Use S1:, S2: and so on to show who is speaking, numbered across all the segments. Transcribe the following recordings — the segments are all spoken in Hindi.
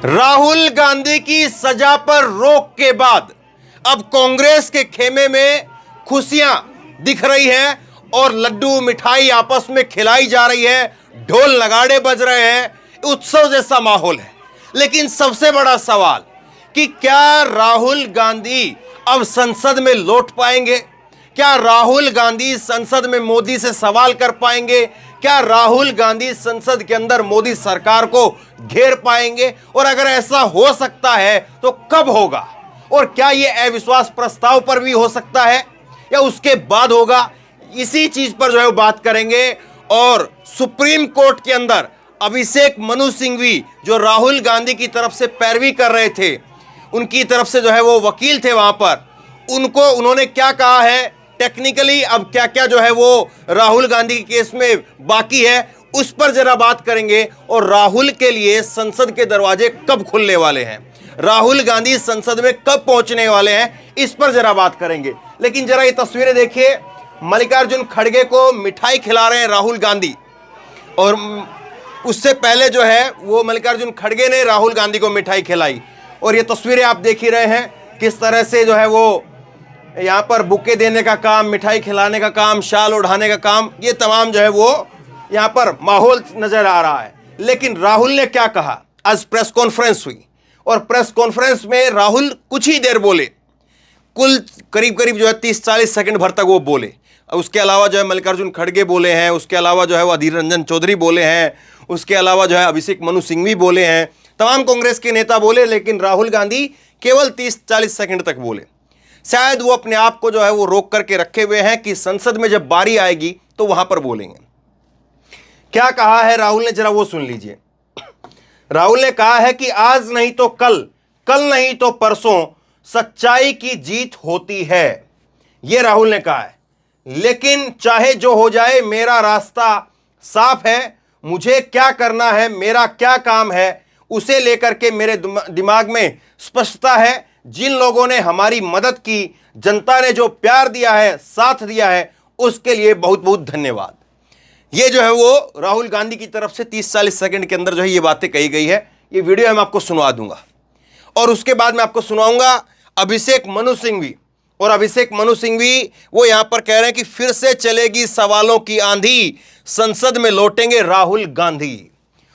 S1: राहुल गांधी की सजा पर रोक के बाद अब कांग्रेस के खेमे में खुशियां दिख रही हैं और लड्डू मिठाई आपस में खिलाई जा रही है, ढोल नगाड़े बज रहे हैं, उत्सव जैसा माहौल है। लेकिन सबसे बड़ा सवाल कि क्या राहुल गांधी अब संसद में लौट पाएंगे? क्या राहुल गांधी संसद में मोदी से सवाल कर पाएंगे? क्या राहुल गांधी संसद के अंदर मोदी सरकार को घेर पाएंगे? और अगर ऐसा हो सकता है तो कब होगा? और क्या यह अविश्वास प्रस्ताव पर भी हो सकता है या उसके बाद होगा? इसी चीज पर जो है वो बात करेंगे। और सुप्रीम कोर्ट के अंदर अभिषेक मनु सिंघवी जो राहुल गांधी की तरफ से पैरवी कर रहे थे, उनकी तरफ से जो है वो वकील थे वहां पर, उन्होंने क्या कहा है टेक्निकली, अब क्या क्या जो है वो राहुल गांधी के केस में बाकी है, उस पर जरा बात करेंगे। और राहुल के लिए संसद के दरवाजे कब खुलने वाले हैं, राहुल गांधी संसद में कब पहुंचने वाले हैं, इस पर जरा बात करेंगे। लेकिन जरा ये तस्वीरें देखिए, मल्लिकार्जुन खड़गे को मिठाई खिला रहे हैं राहुल गांधी, और उससे पहले जो है वो मल्लिकार्जुन खड़गे ने राहुल गांधी को मिठाई खिलाई। और ये तस्वीरें आप देख ही रहे हैं किस तरह से जो है वो यहाँ पर बुके देने का काम, मिठाई खिलाने का काम, शाल उड़ाने का काम, ये तमाम जो है वो यहाँ पर माहौल नजर आ रहा है। लेकिन राहुल ने क्या कहा? आज प्रेस कॉन्फ्रेंस हुई और प्रेस कॉन्फ्रेंस में राहुल कुछ ही देर बोले, कुल करीब करीब जो है 30-40 सेकंड भर तक वो बोले। उसके अलावा जो है मल्लिकार्जुन खड़गे बोले हैं, उसके अलावा जो है वो अधीर रंजन चौधरी बोले हैं, उसके अलावा जो है अभिषेक मनु सिंघवी बोले हैं, तमाम कांग्रेस के नेता बोले। लेकिन राहुल गांधी केवल 30-40 सेकंड तक बोले। शायद वो अपने आप को जो है वो रोक करके रखे हुए हैं कि संसद में जब बारी आएगी तो वहां पर बोलेंगे। क्या कहा है राहुल ने, जरा वो सुन लीजिए। राहुल ने कहा है कि आज नहीं तो कल, कल नहीं तो परसों सच्चाई की जीत होती है, यह राहुल ने कहा है। लेकिन चाहे जो हो जाए मेरा रास्ता साफ है, मुझे क्या करना है, मेरा क्या काम है, उसे लेकर के मेरे दिमाग में स्पष्टता है। जिन लोगों ने हमारी मदद की, जनता ने जो प्यार दिया है, साथ दिया है, उसके लिए बहुत बहुत धन्यवाद। ये जो है वो राहुल गांधी की तरफ से 30-40 सेकंड के अंदर जो है ये बातें कही गई है। ये वीडियो मैं आपको सुनवा दूंगा और उसके बाद मैं आपको सुनाऊंगा अभिषेक मनु सिंघवी। और अभिषेक मनु सिंघवी वो यहां पर कह रहे हैं कि फिर से चलेगी सवालों की आंधी, संसद में लौटेंगे राहुल गांधी।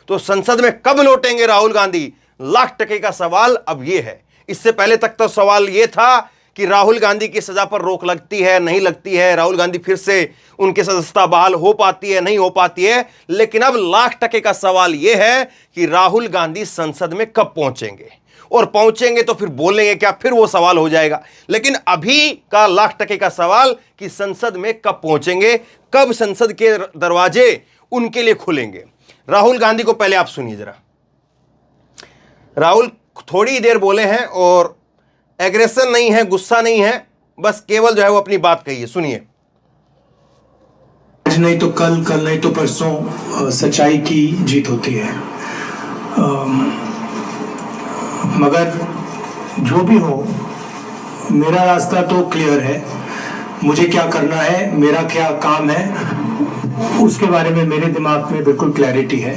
S1: तो संसद में कब लौटेंगे राहुल गांधी, लाख टके का सवाल अब यह है। इससे पहले तक तो सवाल यह था कि राहुल गांधी की सजा पर रोक लगती है, नहीं लगती है, राहुल गांधी फिर से उनकी सदस्यता बहाल हो पाती है, नहीं हो पाती है। लेकिन अब लाख टके का सवाल यह है कि राहुल गांधी संसद में कब पहुंचेंगे, और पहुंचेंगे तो फिर बोलेंगे क्या, फिर वो सवाल हो जाएगा। लेकिन अभी का लाख टके का सवाल कि संसद में कब पहुंचेंगे, कब संसद के दरवाजे उनके लिए खुलेंगे। राहुल गांधी को पहले आप सुनिए जरा। राहुल थोड़ी देर बोले हैं और एग्रेशन नहीं है, गुस्सा नहीं है, बस केवल जो है वो अपनी बात कही है, सुनिए।
S2: आज नहीं तो कल, कल नहीं तो परसों सच्चाई की जीत होती है। मगर जो भी हो, मेरा रास्ता तो क्लियर है। मुझे क्या करना है, मेरा क्या काम है, उसके बारे में मेरे दिमाग में बिल्कुल क्लैरिटी है।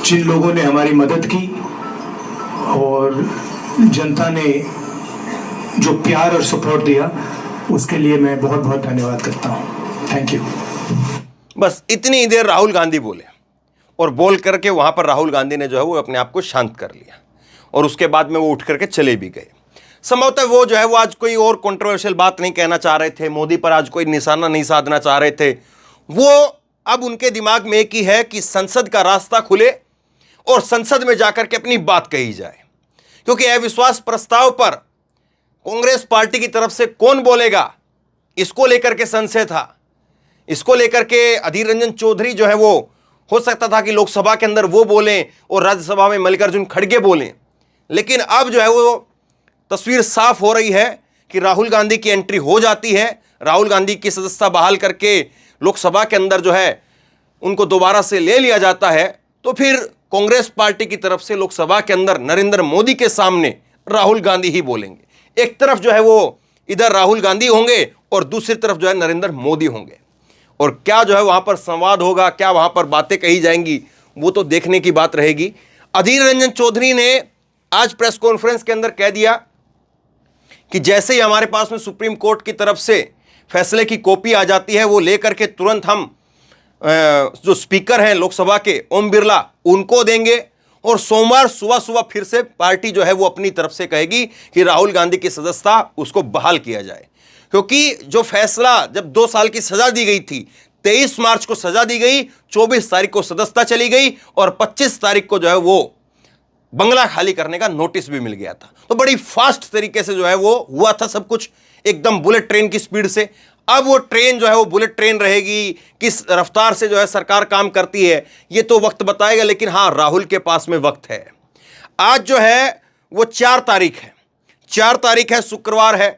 S2: जिन लोगों ने हमारी मदद की और जनता ने जो प्यार और सपोर्ट दिया, उसके लिए मैं बहुत बहुत धन्यवाद करता हूँ। Thank you.
S1: बस इतनी देर राहुल गांधी बोले और बोल करके वहां पर राहुल गांधी ने जो है वो अपने आप को शांत कर लिया और उसके बाद में वो उठ करके चले भी गए। संभवतः वो जो है वो आज कोई और कंट्रोवर्शियल बात नहीं कहना चाह रहे थे, मोदी पर आज कोई निशाना नहीं साधना चाह रहे थे। वो अब उनके दिमाग में एक ही है कि संसद का रास्ता खुले और संसद में जाकर के अपनी बात कही जाए। क्योंकि अविश्वास प्रस्ताव पर कांग्रेस पार्टी की तरफ से कौन बोलेगा, इसको लेकर के संशय था। इसको लेकर के अधीर रंजन चौधरी जो है वो हो सकता था कि लोकसभा के अंदर वो बोलें और राज्यसभा में मल्लिकार्जुन खड़गे बोलें। लेकिन अब जो है वो तस्वीर साफ हो रही है कि राहुल गांधी की एंट्री हो जाती है, राहुल गांधी की सदस्यता बहाल करके लोकसभा के अंदर जो है उनको दोबारा से ले लिया जाता है। तो फिर कांग्रेस पार्टी की तरफ से लोकसभा के अंदर नरेंद्र मोदी के सामने राहुल गांधी ही बोलेंगे। एक तरफ जो है वो इधर राहुल गांधी होंगे और दूसरी तरफ जो है नरेंद्र मोदी होंगे। और क्या जो है वहां पर संवाद होगा, क्या वहां पर बातें कही जाएंगी, वो तो देखने की बात रहेगी। अधीर रंजन चौधरी ने आज प्रेस कॉन्फ्रेंस के अंदर कह दिया कि जैसे ही हमारे पास में सुप्रीम कोर्ट की तरफ से फैसले की कॉपी आ जाती है, वो लेकर के तुरंत हम जो स्पीकर हैं लोकसभा के ओम बिरला उनको देंगे, और सोमवार सुबह सुबह फिर से पार्टी जो है वो अपनी तरफ से कहेगी कि राहुल गांधी की सदस्यता उसको बहाल किया जाए। क्योंकि जो फैसला, जब 2 साल की सजा दी गई थी, 23 मार्च को सजा दी गई, 24 तारीख को सदस्यता चली गई और 25 तारीख को जो है वो बंगला खाली करने का नोटिस भी मिल गया था। तो बड़ी फास्ट तरीके से जो है वो हुआ था सब कुछ, एकदम बुलेट ट्रेन की स्पीड से। अब वो ट्रेन जो है वो बुलेट ट्रेन रहेगी, किस रफ्तार से जो है सरकार काम करती है ये तो वक्त बताएगा, लेकिन हाँ, राहुल के पास में वक्त है। आज जो है वो 4 तारीख है, 4 तारीख है, शुक्रवार है,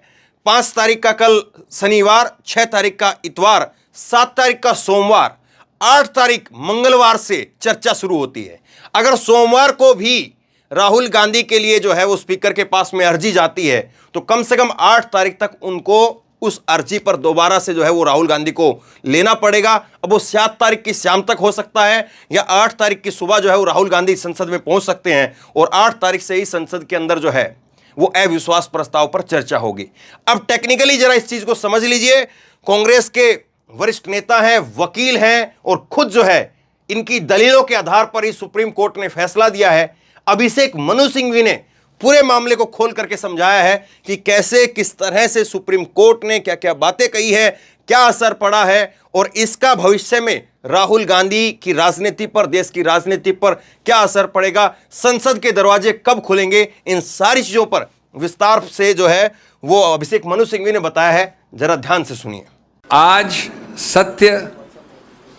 S1: 5 तारीख का कल शनिवार, 6 तारीख का इतवार, 7 तारीख का सोमवार, 8 तारीख मंगलवार से चर्चा शुरू होती है। अगर सोमवार को भी राहुल गांधी के लिए जो है वो स्पीकर के पास में अर्जी जाती है तो कम से कम 8 तारीख तक उनको उस अर्जी पर दोबारा से जो है वो राहुल गांधी को लेना पड़ेगा। अब वो 7 तारीख की शाम तक हो सकता है या 8 तारीख की सुबह जो है वो राहुल गांधी संसद में पहुंच सकते हैं, और 8 तारीख से ही संसद के अंदर जो है वो अविश्वास प्रस्ताव पर चर्चा होगी। अब टेक्निकली जरा इस चीज को समझ लीजिए। कांग्रेस के वरिष्ठ नेता हैं, वकील हैं, और खुद जो है इनकी दलीलों के आधार पर ही सुप्रीम कोर्ट ने फैसला दिया है। अभिषेक मनु सिंघवी ने पूरे मामले को खोल करके समझाया है कि कैसे, किस तरह से सुप्रीम कोर्ट ने क्या क्या बातें कही है, क्या असर पड़ा है, और इसका भविष्य में राहुल गांधी की राजनीति पर, देश की राजनीति पर क्या असर पड़ेगा, संसद के दरवाजे कब खुलेंगे, इन सारी चीजों पर विस्तार से जो है वो अभिषेक मनु सिंघवी ने बताया है। जरा ध्यान से सुनिए।
S3: आज सत्य,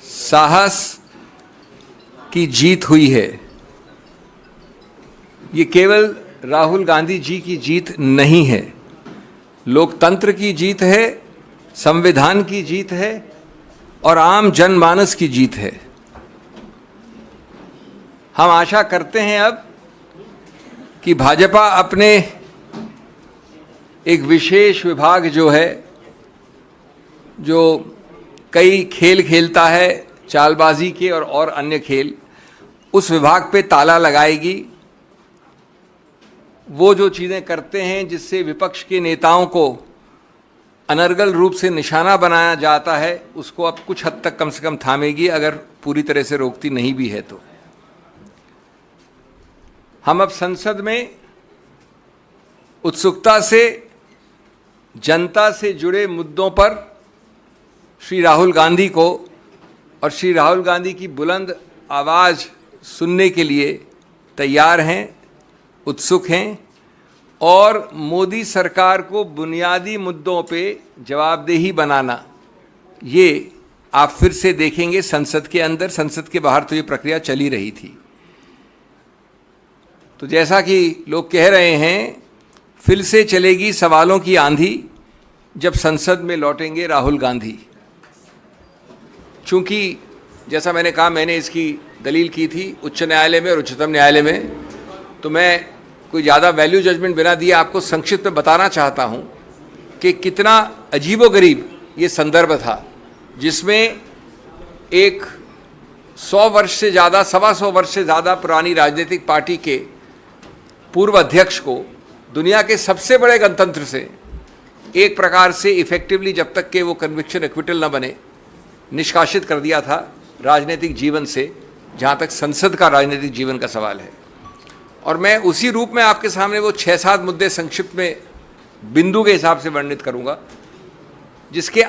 S3: साहस की जीत हुई है। ये केवल राहुल गांधी जी की जीत नहीं है, लोकतंत्र की जीत है, संविधान की जीत है और आम जनमानस की जीत है। हम आशा करते हैं अब कि भाजपा अपने एक विशेष विभाग जो है, जो कई खेल खेलता है, चालबाजी के और अन्य खेल, उस विभाग पे ताला लगाएगी। वो जो चीज़ें करते हैं जिससे विपक्ष के नेताओं को अनर्गल रूप से निशाना बनाया जाता है, उसको अब कुछ हद तक कम से कम थामेगी, अगर पूरी तरह से रोकती नहीं भी है तो। हम अब संसद में उत्सुकता से जनता से जुड़े मुद्दों पर श्री राहुल गांधी को और श्री राहुल गांधी की बुलंद आवाज़ सुनने के लिए तैयार हैं, उत्सुक हैं, और मोदी सरकार को बुनियादी मुद्दों पे जवाबदेही बनाना, ये आप फिर से देखेंगे संसद के अंदर। संसद के बाहर तो ये प्रक्रिया चली रही थी। तो जैसा कि लोग कह रहे हैं, फिर से चलेगी सवालों की आंधी जब संसद में लौटेंगे राहुल गांधी। चूंकि जैसा मैंने कहा, मैंने इसकी दलील की थी उच्च न्यायालय में और उच्चतम न्यायालय में, तो मैं कोई ज़्यादा वैल्यू जजमेंट बिना दिए आपको संक्षिप्त में बताना चाहता हूं कि कितना अजीबोगरीब ये संदर्भ था, जिसमें एक 100 वर्ष से ज़्यादा, 125 वर्ष से ज़्यादा पुरानी राजनीतिक पार्टी के पूर्व अध्यक्ष को दुनिया के सबसे बड़े गणतंत्र से एक प्रकार से इफेक्टिवली, जब तक कि वो कन्विक्शन एक्विटल न बने, निष्कासित कर दिया था राजनीतिक जीवन से, जहाँ तक संसद का राजनीतिक जीवन का सवाल है। और मैं उसी रूप में आपके सामने वो 6-7 मुद्दे संक्षिप्त में बिंदु के हिसाब से वर्णित करूँगा, जिसके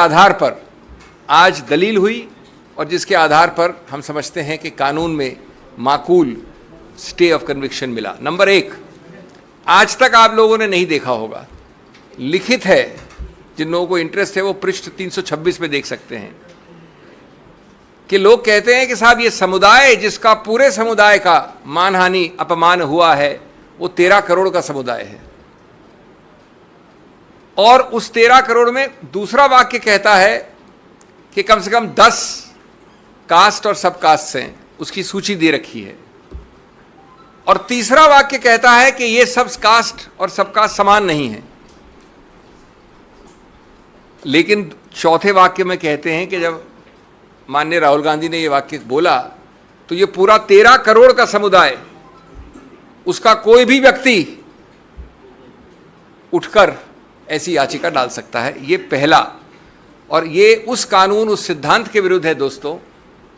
S3: आधार पर आज दलील हुई और जिसके आधार पर हम समझते हैं कि कानून में माकूल स्टे ऑफ कन्विक्शन मिला। नंबर 1, आज तक आप लोगों ने नहीं देखा होगा, लिखित है, जिन लोगों को इंटरेस्ट है वो पृष्ठ 326 में देख सकते हैं, कि लोग कहते हैं कि साहब ये समुदाय जिसका पूरे समुदाय का मानहानि, अपमान हुआ है, वो 13 करोड़ का समुदाय है। और उस 13 करोड़ में दूसरा वाक्य कहता है कि कम से कम 10 कास्ट और सब कास्ट हैं, उसकी सूची दे रखी है। और तीसरा वाक्य कहता है कि ये सब कास्ट और सब कास्ट समान नहीं है। लेकिन चौथे वाक्य में कहते हैं कि जब माननीय राहुल गांधी ने ये वाक्य बोला तो ये पूरा 13 करोड़ का समुदाय, उसका कोई भी व्यक्ति उठकर ऐसी याचिका डाल सकता है। ये पहला, और ये उस कानून, उस सिद्धांत के विरुद्ध है दोस्तों,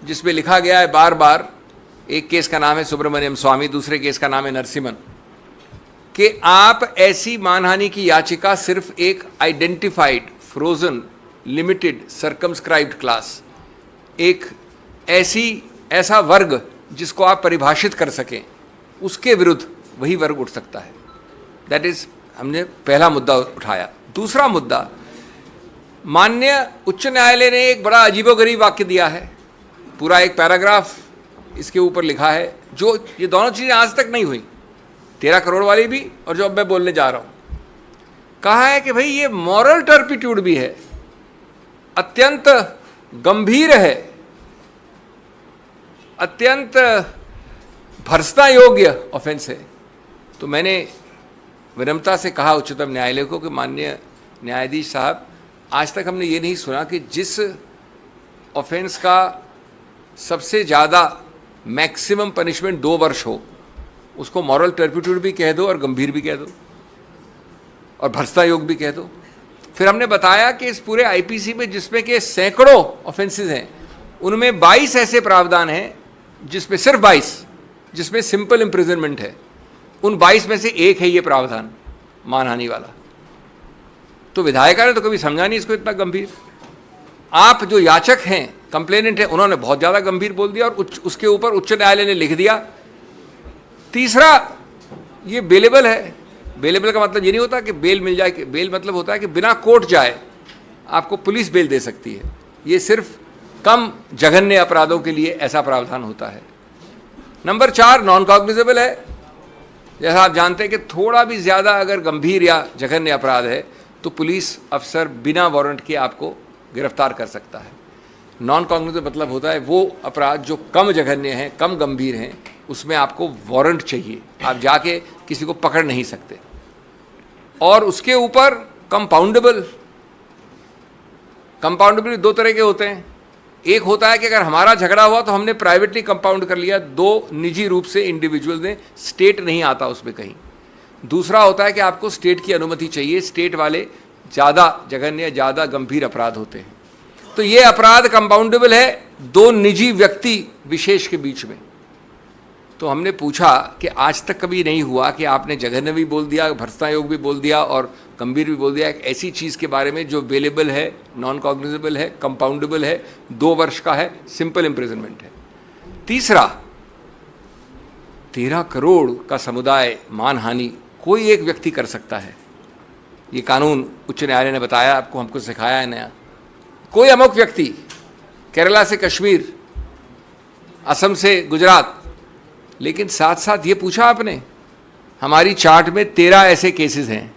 S3: जिसमें लिखा गया है बार बार, एक केस का नाम है सुब्रमण्यम स्वामी, दूसरे केस का नाम है नरसिम्हन, कि आप ऐसी मानहानि की याचिका सिर्फ एक identified, frozen, limited, circumscribed class, एक ऐसा वर्ग जिसको आप परिभाषित कर सकें, उसके विरुद्ध वही वर्ग उठ सकता है। दैट इज, हमने पहला मुद्दा उठाया। दूसरा मुद्दा, माननीय उच्च न्यायालय ने एक बड़ा अजीबोगरीब वाक्य दिया है, पूरा एक पैराग्राफ इसके ऊपर लिखा है, जो ये दोनों चीज़ें आज तक नहीं हुई, 13 करोड़ वाली भी और जो अब मैं बोलने जा रहा हूँ। कहा है कि भाई ये मॉरल टर्पिट्यूड भी है, अत्यंत गंभीर है, अत्यंत भर्त्सना योग्य ऑफेंस है। तो मैंने विनम्रता से कहा उच्चतम न्यायालय को कि माननीय न्यायाधीश साहब, आज तक हमने ये नहीं सुना कि जिस ऑफेंस का सबसे ज़्यादा मैक्सिमम पनिशमेंट 2 वर्ष हो, उसको मॉरल टर्पिट्यूड भी कह दो और गंभीर भी कह दो और भर्त्सना योग्य भी कह दो। फिर हमने बताया कि इस पूरे आईपीसी में, जिसमें के सैकड़ों ऑफेंसेस हैं, उनमें 22 ऐसे प्रावधान हैं, जिसमें सिर्फ 22 जिसमें सिंपल इम्प्रिजनमेंट है। उन 22 में से एक है ये प्रावधान मानहानि वाला। तो विधायिका ने तो कभी समझा नहीं इसको इतना गंभीर। आप जो याचक हैं, कंप्लेनेंट हैं, उन्होंने बहुत ज़्यादा गंभीर बोल दिया और उसके ऊपर उच्च न्यायालय ने लिख दिया। तीसरा, ये बेलेबल है। बेलेबल का मतलब ये नहीं होता कि बेल मिल जाए, बेल मतलब होता है कि बिना कोर्ट जाए आपको पुलिस बेल दे सकती है। ये सिर्फ कम जघन्य अपराधों के लिए ऐसा प्रावधान होता है। नंबर 4, नॉन कॉग्निजेबल है। जैसा आप जानते हैं कि थोड़ा भी ज़्यादा अगर गंभीर या जघन्य अपराध है तो पुलिस अफसर बिना वारंट के आपको गिरफ्तार कर सकता है। नॉन कॉग्निजेबल मतलब होता है वो अपराध जो कम जघन्य हैं, कम गंभीर हैं, उसमें आपको वारंट चाहिए, आप जाके किसी को पकड़ नहीं सकते। और उसके ऊपर कंपाउंडेबल 2 तरह के होते हैं। एक होता है कि अगर हमारा झगड़ा हुआ तो हमने प्राइवेटली कंपाउंड कर लिया, 2 निजी रूप से इंडिविजुअल ने, स्टेट नहीं आता उसमें कहीं। दूसरा होता है कि आपको स्टेट की अनुमति चाहिए, स्टेट वाले ज़्यादा जघन्य, ज़्यादा गंभीर अपराध होते हैं। तो ये अपराध कंपाउंडेबल है 2 निजी व्यक्ति विशेष के बीच में। तो हमने पूछा कि आज तक कभी नहीं हुआ कि आपने जघन्य भी बोल दिया, भर्त्सना योग्य भी बोल दिया और गंभीर भी बोल दिया, एक ऐसी चीज़ के बारे में जो बेलेबल है, नॉन कॉग्निजेबल है, कंपाउंडेबल है, 2 वर्ष का है, सिंपल इम्प्रिजनमेंट है। तीसरा, 13 करोड़ का समुदाय मानहानि कोई एक व्यक्ति कर सकता है। ये कानून उच्च न्यायालय ने बताया, आपको हमको सिखाया है नया। कोई अमुक व्यक्ति, केरला से कश्मीर, असम से गुजरात, लेकिन साथ साथ ये पूछा आपने, हमारी चार्ट में 13 ऐसे केसेस हैं।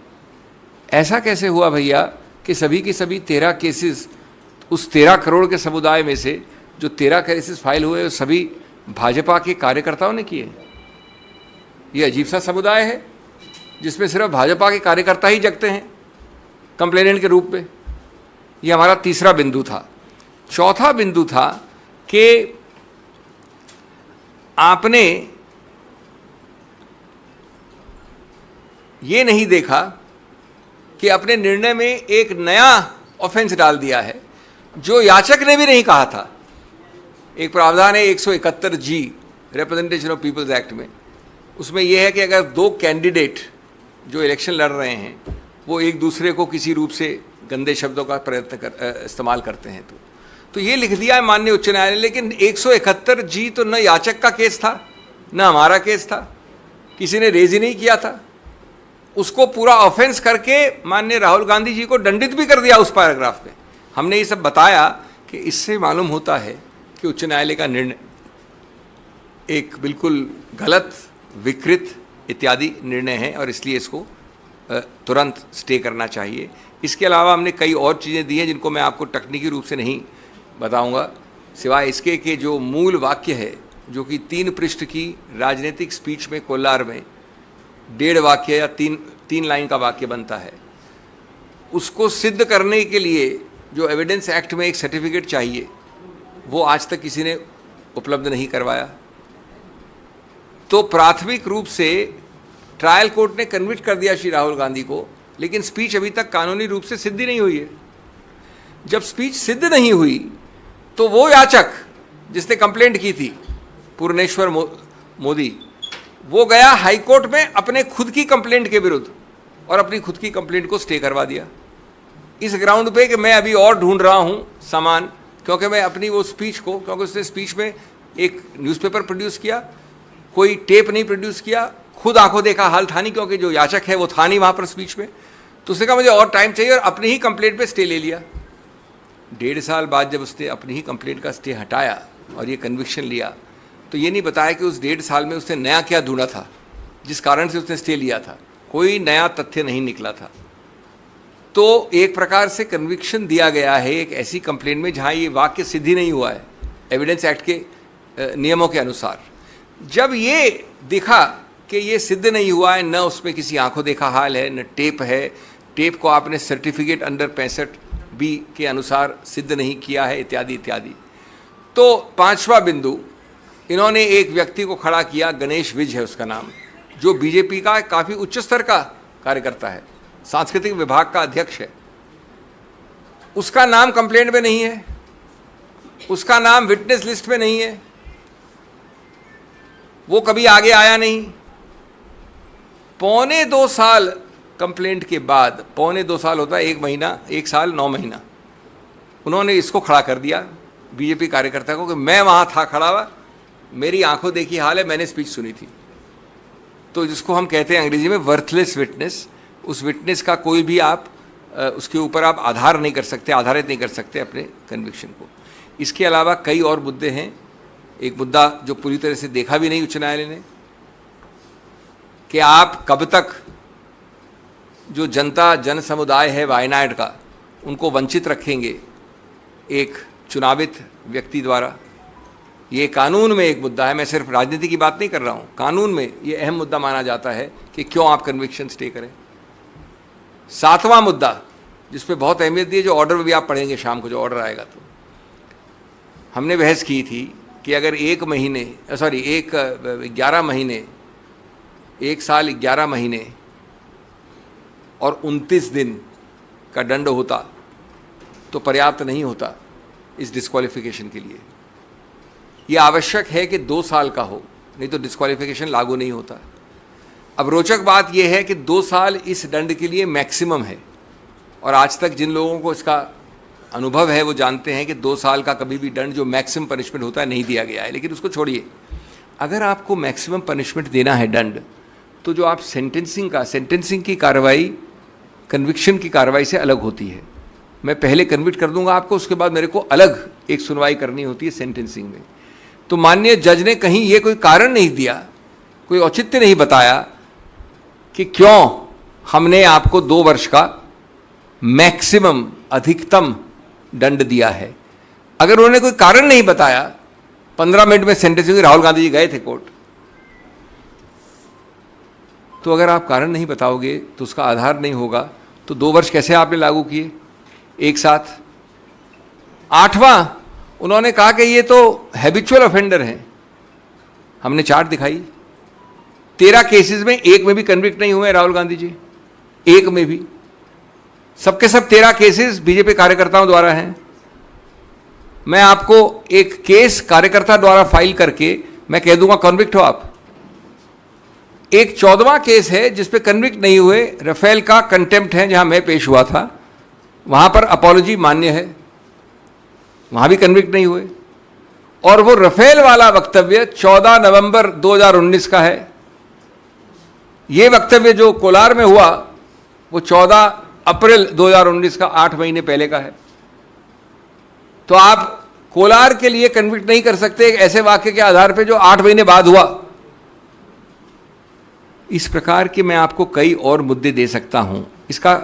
S3: ऐसा कैसे हुआ भैया कि सभी के सभी 13 केसेस उस 13 करोड़ के समुदाय में से जो 13 केसेस फाइल हुए वो सभी भाजपा के कार्यकर्ताओं ने किए? ये अजीब सा समुदाय है जिसमें सिर्फ भाजपा के कार्यकर्ता ही जगते हैं कंप्लेनेंट के रूप में। ये हमारा तीसरा बिंदु था। चौथा बिंदु था कि आपने ये नहीं देखा कि अपने निर्णय में एक नया ऑफेंस डाल दिया है जो याचक ने भी नहीं कहा था। एक प्रावधान है 171G representation of peoples act में, उसमें यह है कि अगर 2 कैंडिडेट जो इलेक्शन लड़ रहे हैं वो एक दूसरे को किसी रूप से गंदे शब्दों का इस्तेमाल करते हैं तो ये लिख दिया है माननीय उच्च न्यायालय। लेकिन 171G तो न याचक का केस था न हमारा केस था, किसी ने रेज ही नहीं किया था। उसको पूरा ऑफेंस करके माननीय राहुल गांधी जी को दंडित भी कर दिया उस पैराग्राफ में। हमने ये सब बताया कि इससे मालूम होता है कि उच्च न्यायालय का निर्णय एक बिल्कुल गलत, विकृत इत्यादि निर्णय है और इसलिए इसको तुरंत स्टे करना चाहिए। इसके अलावा हमने कई और चीज़ें दी हैं जिनको मैं आपको तकनीकी रूप से नहीं बताऊंगा, सिवाय इसके कि जो मूल वाक्य है जो कि 3 पृष्ठ की राजनीतिक स्पीच में कोलार में 1.5 वाक्य या 3 लाइन का वाक्य बनता है, उसको सिद्ध करने के लिए जो एविडेंस एक्ट में एक सर्टिफिकेट चाहिए वो आज तक किसी ने उपलब्ध नहीं करवाया। तो प्राथमिक रूप से ट्रायल कोर्ट ने कन्विक्ट कर दिया श्री राहुल गांधी को, लेकिन स्पीच अभी तक कानूनी रूप से सिद्ध नहीं हुई है। जब स्पीच सिद्ध नहीं हुई तो वो याचक जिसने कंप्लेंट की थी, पूर्णेश्वर मोदी, वो गया हाई कोर्ट में अपने खुद की कंप्लेंट के विरुद्ध और अपनी खुद की कंप्लेंट को स्टे करवा दिया इस ग्राउंड पे कि मैं अभी और ढूंढ रहा हूं सामान, क्योंकि मैं अपनी वो स्पीच को, क्योंकि उसने स्पीच में एक न्यूज़पेपर प्रोड्यूस किया, कोई टेप नहीं प्रोड्यूस किया, खुद आंखों देखा हाल था नहीं, क्योंकि जो याचक है वो था नहीं वहाँ पर स्पीच में, तो उसने कहा मुझे और टाइम चाहिए और अपनी ही कंप्लेंट पे स्टे ले लिया। 1.5 साल बाद जब उसने अपनी ही कंप्लेंट का स्टे हटाया और ये कन्विक्शन लिया, तो ये नहीं बताया कि उस 1.5 साल में उसने नया क्या ढूंढा था जिस कारण से उसने स्टे लिया था। कोई नया तथ्य नहीं निकला था। तो एक प्रकार से कन्विक्शन दिया गया है एक ऐसी कंप्लेंट में जहाँ ये वाक्य सिद्ध ही नहीं हुआ है एविडेंस एक्ट के नियमों के अनुसार। जब ये देखा कि ये सिद्ध नहीं हुआ है, न उसमें किसी आंखों देखा हाल है, न टेप है, टेप को आपने सर्टिफिकेट अंडर 65B के अनुसार सिद्ध नहीं किया है, इत्यादि इत्यादि। तो 5वां बिंदु, इन्होंने एक व्यक्ति को खड़ा किया, गणेश विज है उसका नाम, जो बीजेपी का काफ़ी उच्च स्तर का कार्यकर्ता है, सांस्कृतिक विभाग का अध्यक्ष है। उसका नाम कंप्लेंट में नहीं है, उसका नाम विटनेस लिस्ट में नहीं है, वो कभी आगे आया नहीं। 1.25 साल कंप्लेंट के बाद, 1.25 साल होता है 1 महीना, 1 साल 9 महीना, उन्होंने इसको खड़ा कर दिया बीजेपी कार्यकर्ता को कि मैं वहाँ था खड़ा हुआ, मेरी आंखों देखी हाल है, मैंने स्पीच सुनी थी। तो जिसको हम कहते हैं अंग्रेजी में वर्थलेस विटनेस, उस विटनेस का कोई भी आप उसके ऊपर आप आधार नहीं कर सकते, आधारित नहीं कर सकते अपने कन्विक्शन को। इसके अलावा कई और मुद्दे हैं। एक मुद्दा जो पूरी तरह से देखा भी नहीं उच्च न्यायालय ने, कि आप कब तक जो जनता जन समुदाय है वायनाड का, उनको वंचित रखेंगे एक चुनावित व्यक्ति द्वारा। ये कानून में एक मुद्दा है, मैं सिर्फ राजनीति की बात नहीं कर रहा हूँ, कानून में ये अहम मुद्दा माना जाता है कि क्यों आप कन्विक्शन स्टे करें। 7वां मुद्दा जिस पे बहुत अहमियत दी है, जो ऑर्डर भी आप पढ़ेंगे शाम को, जो ऑर्डर आएगा, तो हमने बहस की थी कि अगर 11 महीने, 1 साल 11 महीने और 29 दिन का दंड होता तो पर्याप्त नहीं होता इस डिस्क्वालिफिकेशन के लिए। ये आवश्यक है कि 2 साल का हो, नहीं तो डिस्क्वालिफिकेशन लागू नहीं होता। अब रोचक बात यह है कि 2 साल इस दंड के लिए मैक्सिमम है, और आज तक जिन लोगों को इसका अनुभव है वो जानते हैं कि 2 साल का कभी भी दंड जो मैक्सिमम पनिशमेंट होता है नहीं दिया गया है। लेकिन उसको छोड़िए, अगर आपको मैक्सिमम पनिशमेंट देना है दंड, तो जो आप सेंटेंसिंग की कार्रवाई कन्विक्शन की कार्रवाई से अलग होती है। मैं पहले कन्विक्ट कर दूंगा आपको, उसके बाद मेरे को अलग एक सुनवाई करनी होती है सेंटेंसिंग में। तो माननीय जज ने कहीं ये कोई कारण नहीं दिया, कोई औचित्य नहीं बताया कि क्यों हमने आपको 2 वर्ष का मैक्सिमम अधिकतम दंड दिया है। अगर उन्होंने कोई कारण नहीं बताया, 15 मिनट में सेंटेंसिंग, राहुल गांधी जी गए थे कोर्ट, तो अगर आप कारण नहीं बताओगे तो उसका आधार नहीं होगा, तो 2 वर्ष कैसे आपने लागू किए एक साथ। 8वां, उन्होंने कहा कि ये तो हैबिचुअल ऑफेंडर हैं। हमने चार्ट दिखाई, 13 केसेस में 1 में भी कन्विक्ट नहीं हुए राहुल गांधी जी, 1 में भी। सबके सब 13 केसेस बीजेपी कार्यकर्ताओं द्वारा हैं। मैं आपको एक केस कार्यकर्ता द्वारा फाइल करके मैं कह दूंगा कन्विक्ट हो आप। एक 14वां केस है जिस पे कन्विक्ट नहीं हुए, राफेल का कंटेम्प्ट है, जहां मैं पेश हुआ था, वहां पर अपॉलॉजी मान्य है, वहां भी कन्विक्ट नहीं हुए। और वो राफेल वाला वक्तव्य 14 नवंबर 2019 का है। ये वक्तव्य जो कोलार में हुआ वो 14 अप्रैल 2019 का, 8 महीने पहले का है। तो आप कोलार के लिए कन्विक्ट नहीं कर सकते एक ऐसे वाक्य के आधार पे जो 8 महीने बाद हुआ। इस प्रकार के मैं आपको कई और मुद्दे दे सकता हूं। इसका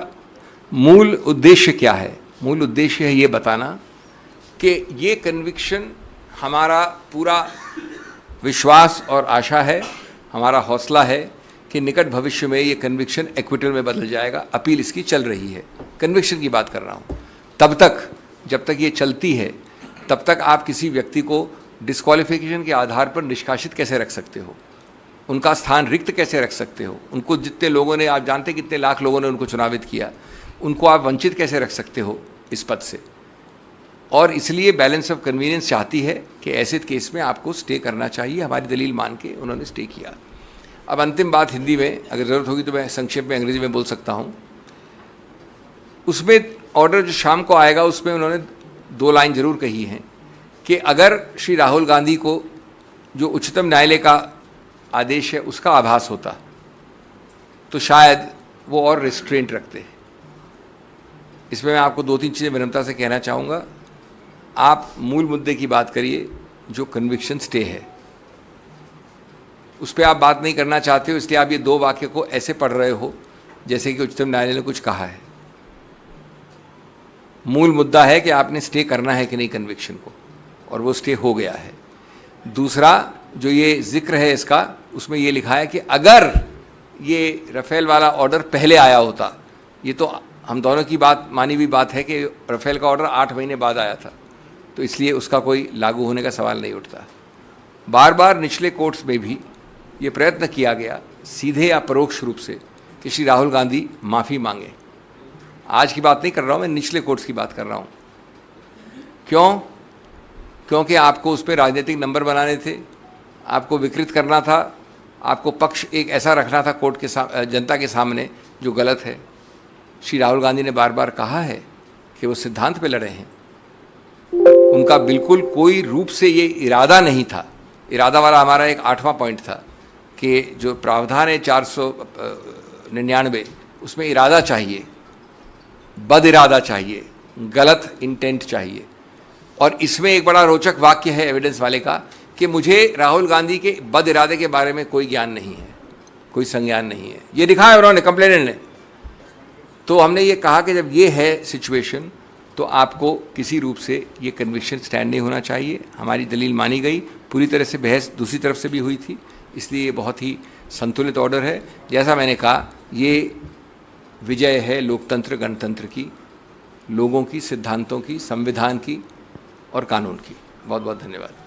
S3: मूल उद्देश्य क्या है? मूल उद्देश्य है ये बताना कि ये कन्विक्शन हमारा पूरा विश्वास और आशा है, हमारा हौसला है कि निकट भविष्य में ये कन्विक्शन एक्विटल में बदल जाएगा। अपील इसकी चल रही है, कन्विक्शन की बात कर रहा हूँ। तब तक, जब तक ये चलती है, तब तक आप किसी व्यक्ति को डिस्क्वालिफिकेशन के आधार पर निष्कासित कैसे रख सकते हो, उनका स्थान रिक्त कैसे रख सकते हो, उनको जितने लोगों ने, आप जानते कितने लाख लोगों ने उनको चुनावित किया, उनको आप वंचित कैसे रख सकते हो इस पद से। और इसलिए बैलेंस ऑफ कन्वीनियंस चाहती है कि ऐसे केस में आपको स्टे करना चाहिए। हमारी दलील मान के उन्होंने स्टे किया। अब अंतिम बात हिंदी में, अगर ज़रूरत होगी तो मैं संक्षेप में अंग्रेजी में बोल सकता हूँ। उसमें ऑर्डर जो शाम को आएगा उसमें उन्होंने 2 लाइन ज़रूर कही हैं कि अगर श्री राहुल गांधी को जो उच्चतम न्यायालय का आदेश है उसका आभास होता तो शायद वो और रिस्ट्रेंट रखते। इसमें मैं आपको 2-3 चीज़ें विनम्रता से कहना चाहूँगा। आप मूल मुद्दे की बात करिए, जो कन्विक्शन स्टे है उस पर आप बात नहीं करना चाहते हो, इसलिए आप ये 2 वाक्य को ऐसे पढ़ रहे हो जैसे कि उच्चतम न्यायालय ने कुछ कहा है। मूल मुद्दा है कि आपने स्टे करना है कि नहीं कन्विक्शन को, और वो स्टे हो गया है। दूसरा जो ये जिक्र है इसका, उसमें ये लिखा है कि अगर ये राफेल वाला ऑर्डर पहले आया होता, ये तो हम दोनों की बात मानी हुई बात है कि राफेल का ऑर्डर 8 महीने बाद आया था, तो इसलिए उसका कोई लागू होने का सवाल नहीं उठता। बार बार निचले कोर्ट्स में भी ये प्रयत्न किया गया सीधे या परोक्ष रूप से कि श्री राहुल गांधी माफ़ी मांगे। आज की बात नहीं कर रहा हूँ मैं, निचले कोर्ट्स की बात कर रहा हूँ। क्यों? क्योंकि आपको उस पर राजनीतिक नंबर बनाने थे, आपको विकृत करना था, आपको पक्ष एक ऐसा रखना था कोर्ट के जनता के सामने जो गलत है। श्री राहुल गांधी ने बार बार कहा है कि वो सिद्धांत पे लड़े हैं। उनका बिल्कुल कोई रूप से ये इरादा नहीं था। इरादा वाला हमारा एक 8वां पॉइंट था कि जो प्रावधान है 499, उसमें इरादा चाहिए, बद इरादा चाहिए, गलत इंटेंट चाहिए। और इसमें एक बड़ा रोचक वाक्य है एविडेंस वाले का कि मुझे राहुल गांधी के बद इरादे के बारे में कोई ज्ञान नहीं है, कोई संज्ञान नहीं है, ये लिखा है उन्होंने, कंप्लेनेंट ने। तो हमने ये कहा कि जब ये है सिचुएशन तो आपको किसी रूप से ये कन्विक्शन स्टैंड नहीं होना चाहिए। हमारी दलील मानी गई, पूरी तरह से बहस दूसरी तरफ से भी हुई थी, इसलिए ये बहुत ही संतुलित ऑर्डर है। जैसा मैंने कहा, ये विजय है लोकतंत्र गणतंत्र की, लोगों की, सिद्धांतों की, संविधान की और कानून की। बहुत बहुत धन्यवाद।